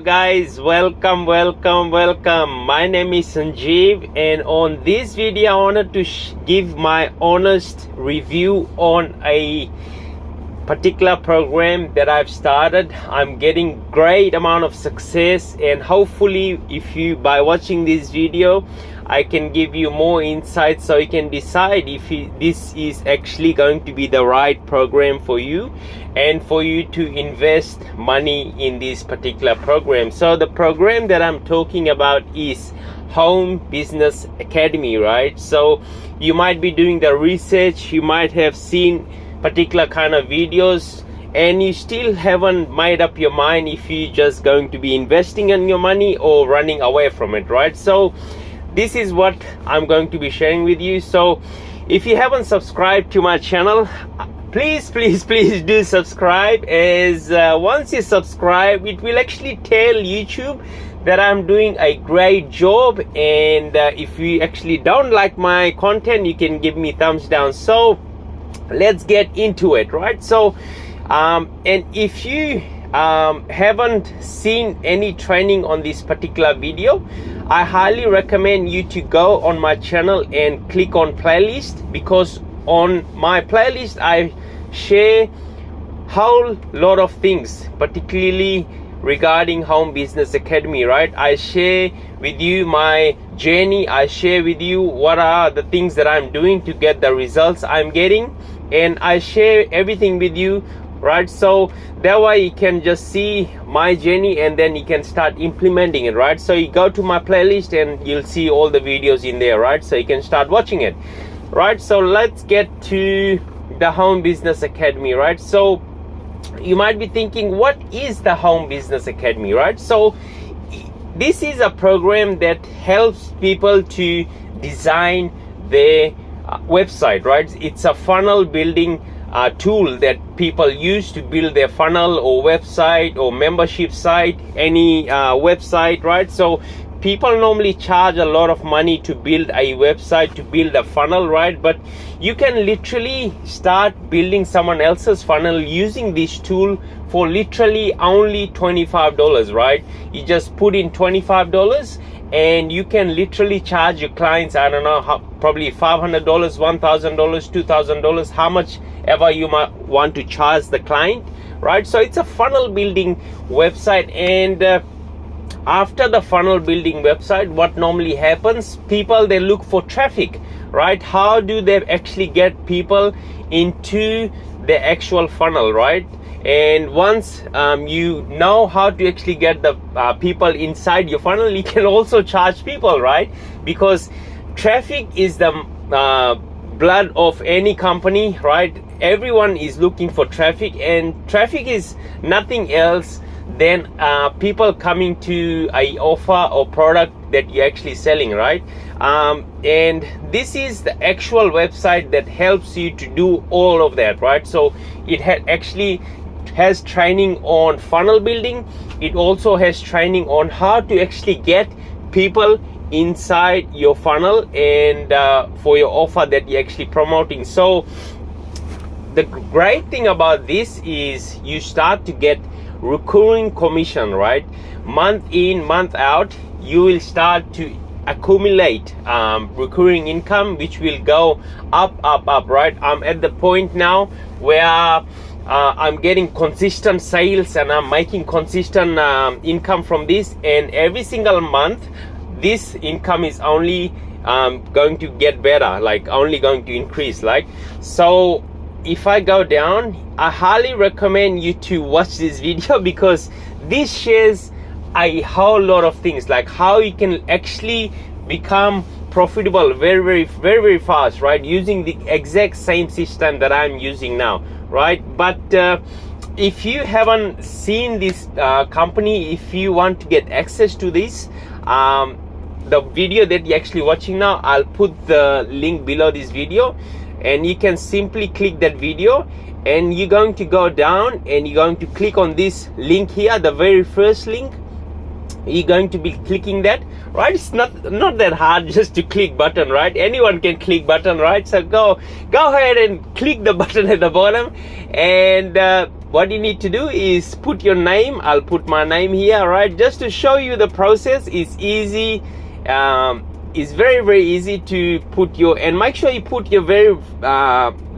Guys, welcome. My name is Sanjeev, and on this video I wanted to give my honest review on a particular program that I've started. I'm getting great amount of success, and hopefully by watching this video I can give you more insights so you can decide if this is actually going to be the right program for you and for you to invest money in this particular program. So the program that I'm talking about is Home Business Academy, right? So you might be doing the research, you might have seen particular kind of videos, and you still haven't made up your mind if you're just going to be investing in your money or running away from it, right? So this is what I'm going to be sharing with you. So if you haven't subscribed to my channel, please do subscribe, as once you subscribe it will actually tell YouTube that I'm doing a great job, and if you actually don't like my content, you can give me thumbs down. So let's get into it, right? So and if you haven't seen any training on this particular video, I highly recommend you to go on my channel and click on playlist, because on my playlist I share whole lot of things, particularly regarding Home Business Academy, right? I share with you my journey, I share with you what are the things that I'm doing to get the results I'm getting, and I share everything with you, right? So that way you can just see my journey and then you can start implementing it, right? So you go to my playlist and you'll see all the videos in there, right? So you can start watching it, right? So let's get to the Home Business Academy, right? So you might be thinking, what is the Home Business Academy, right? So this is a program that helps people to design their website, right? It's a funnel building tool that people use to build their funnel or website or membership site, any website, right? So people normally charge a lot of money to build a website, to build a funnel, right? But you can literally start building someone else's funnel using this tool for literally only $25, right? You just put in $25 and you can literally charge your clients, I don't know, probably $500, $1,000, $2,000, how much ever you might want to charge the client, right? So it's a funnel building website, and after the funnel building website, what normally happens, people, they look for traffic, right? How do they actually get people into the actual funnel, right? And once you know how to actually get the people inside your funnel, you can also charge people, right? Because traffic is the blood of any company, right? Everyone is looking for traffic, and traffic is nothing else than people coming to a offer or product that you're actually selling, right? And this is the actual website that helps you to do all of that, right? So it actually has training on funnel building. It also has training on how to actually get people inside your funnel and for your offer that you're actually promoting. So the great thing about this is you start to get recurring commission, right? Month in, month out, you will start to accumulate recurring income, which will go up, right? I'm at the point now where I'm getting consistent sales and I'm making consistent income from this, and every single month this income is only going to get better, like only going to increase, like. So if I go down, I highly recommend you to watch this video, because this shares a whole lot of things, like how you can actually become profitable very fast, right? Using the exact same system that I'm using now, right? But if you haven't seen this company, if you want to get access to this, the video that you're actually watching now, I'll put the link below this video, and you can simply click that video, and you're going to go down and you're going to click on this link here, the very first link. You're going to be clicking that, right? It's not that hard just to click button, right? Anyone can click button, right? So go ahead and click the button at the bottom, and what you need to do is put your name. I'll put my name here, right? Just to show you the process. It's easy. It's very easy to put your, and make sure you put your very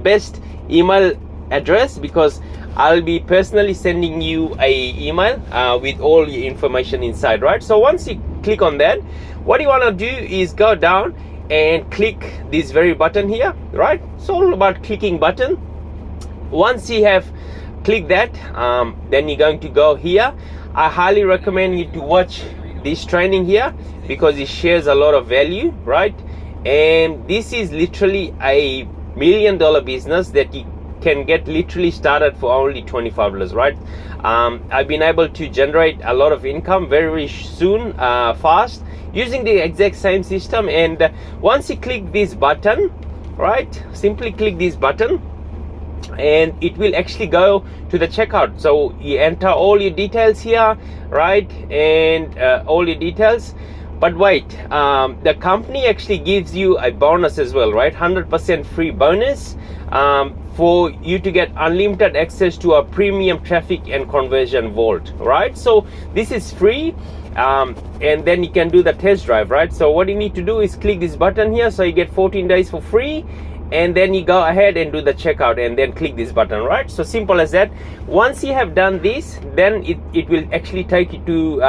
best email address, because I'll be personally sending you a email with all your information inside, right? So once you click on that, what you want to do is go down and click this very button here, right? It's all about clicking button. Once you have clicked that, then you're going to go here. I highly recommend you to watch this training here, because it shares a lot of value, right? And this is literally a $1 million business that you can get literally started for only $25, right? I've been able to generate a lot of income very soon, fast, using the exact same system. And once you click this button, right, simply click this button, and it will actually go to the checkout. So you enter all your details here, right, and all your details. But wait, the company actually gives you a bonus as well, right? 100% free bonus for you to get unlimited access to a premium traffic and conversion vault, right? So this is free, and then you can do the test drive, right? So what you need to do is click this button here, so you get 14 days for free, and then you go ahead and do the checkout, and then click this button, right? So simple as that. Once you have done this, then it will actually take you to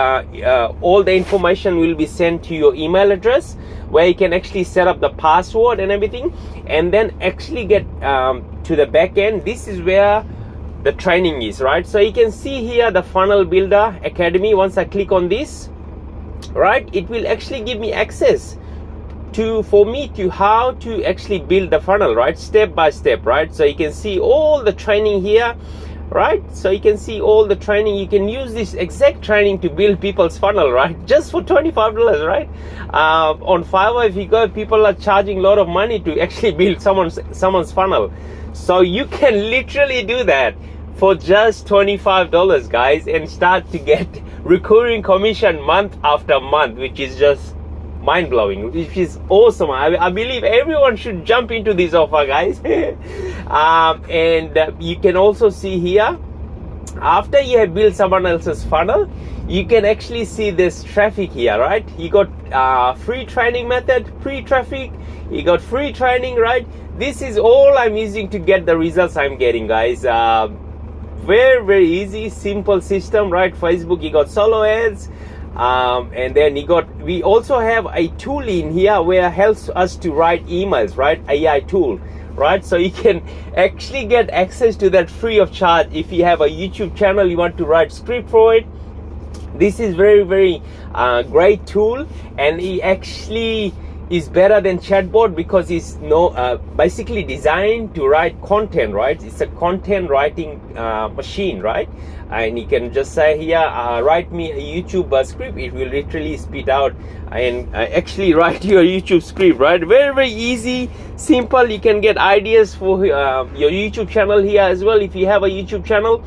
all the information will be sent to your email address, where you can actually set up the password and everything, and then actually get to the back end. This is where the training is, right? So you can see here the Funnel Builder Academy. Once I click on this, right, it will actually give me access for me to how to actually build the funnel, right, step by step, right? So you can see all the training here, right? So you can see all the training. You can use this exact training to build people's funnel, right, just for $25, right? On Fiverr, if you go, people are charging a lot of money to actually build someone's funnel. So you can literally do that for just $25, guys, and start to get recurring commission month after month, which is just mind-blowing, which is awesome. I believe everyone should jump into this offer, guys. And you can also see here, after you have built someone else's funnel, you can actually see this traffic here, right? You got free training method, pre-traffic, you got free training, right? This is all I'm using to get the results I'm getting, guys. Very easy, simple system, right? Facebook, you got solo ads, and then we also have a tool in here where it helps us to write emails, right? AI tool, right? So you can actually get access to that free of charge. If you have a YouTube channel, you want to write script for it, this is very great tool. And it actually is better than chatbot, because it's basically designed to write content, right? It's a content writing machine, right? And you can just say here, write me a YouTube script. It will literally spit out and actually write your YouTube script, right? Very easy, simple. You can get ideas for your YouTube channel here as well, if you have a YouTube channel.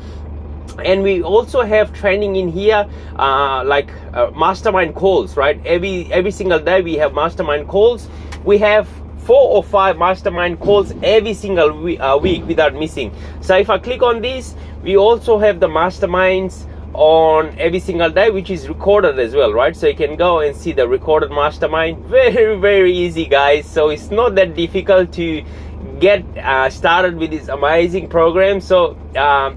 And we also have training in here, like mastermind calls, right? Every single day we have mastermind calls. We have 4 or 5 mastermind calls every single week without missing. So if I click on this, we also have the masterminds on every single day, which is recorded as well, right? So you can go and see the recorded mastermind. Very easy, guys. So it's not that difficult to get started with this amazing program. So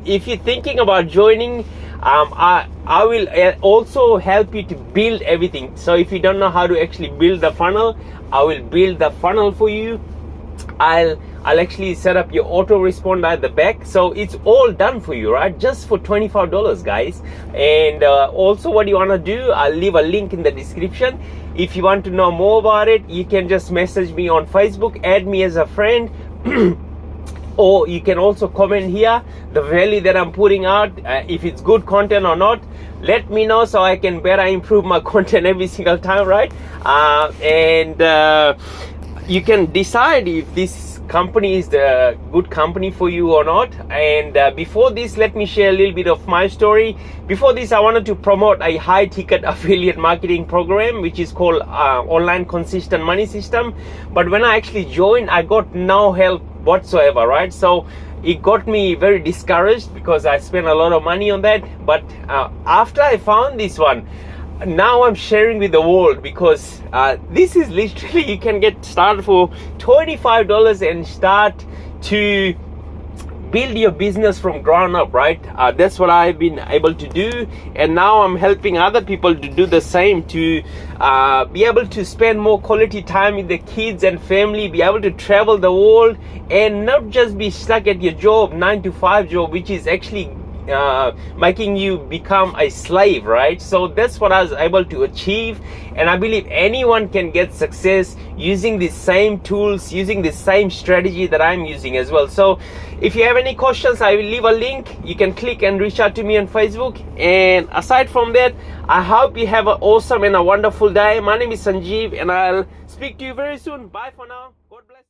if you're thinking about joining, I will also help you to build everything. So if you don't know how to actually build the funnel, I will build the funnel for you. I'll actually set up your autoresponder at the back, so it's all done for you, right? Just for $25, guys. And also, what you want to do, I'll leave a link in the description. If you want to know more about it, you can just message me on Facebook, add me as a friend, or you can also comment here the value that I'm putting out, if it's good content or not. Let me know so I can better improve my content every single time, right? You can decide if this company is the good company for you or not. And before this, let me share a little bit of my story. Before this, I wanted to promote a high ticket affiliate marketing program, which is called Online Consistent Money System. But when I actually joined, I got no help whatsoever, right? So it got me very discouraged because I spent a lot of money on that. But after I found this one, now I'm sharing with the world, because this is literally, you can get started for $25 and start to build your business from ground up, right? That's what I've been able to do, and now I'm helping other people to do the same, to be able to spend more quality time with the kids and family, be able to travel the world, and not just be stuck at your job, 9-to-5 job, which is actually making you become a slave, right? So that's what I was able to achieve, and I believe anyone can get success using the same tools, using the same strategy that I'm using as well. So if you have any questions, I will leave a link. You can click and reach out to me on Facebook. And aside from that, I hope you have an awesome and a wonderful day. My name is Sanjeev, and I'll speak to you very soon. Bye for now. God bless.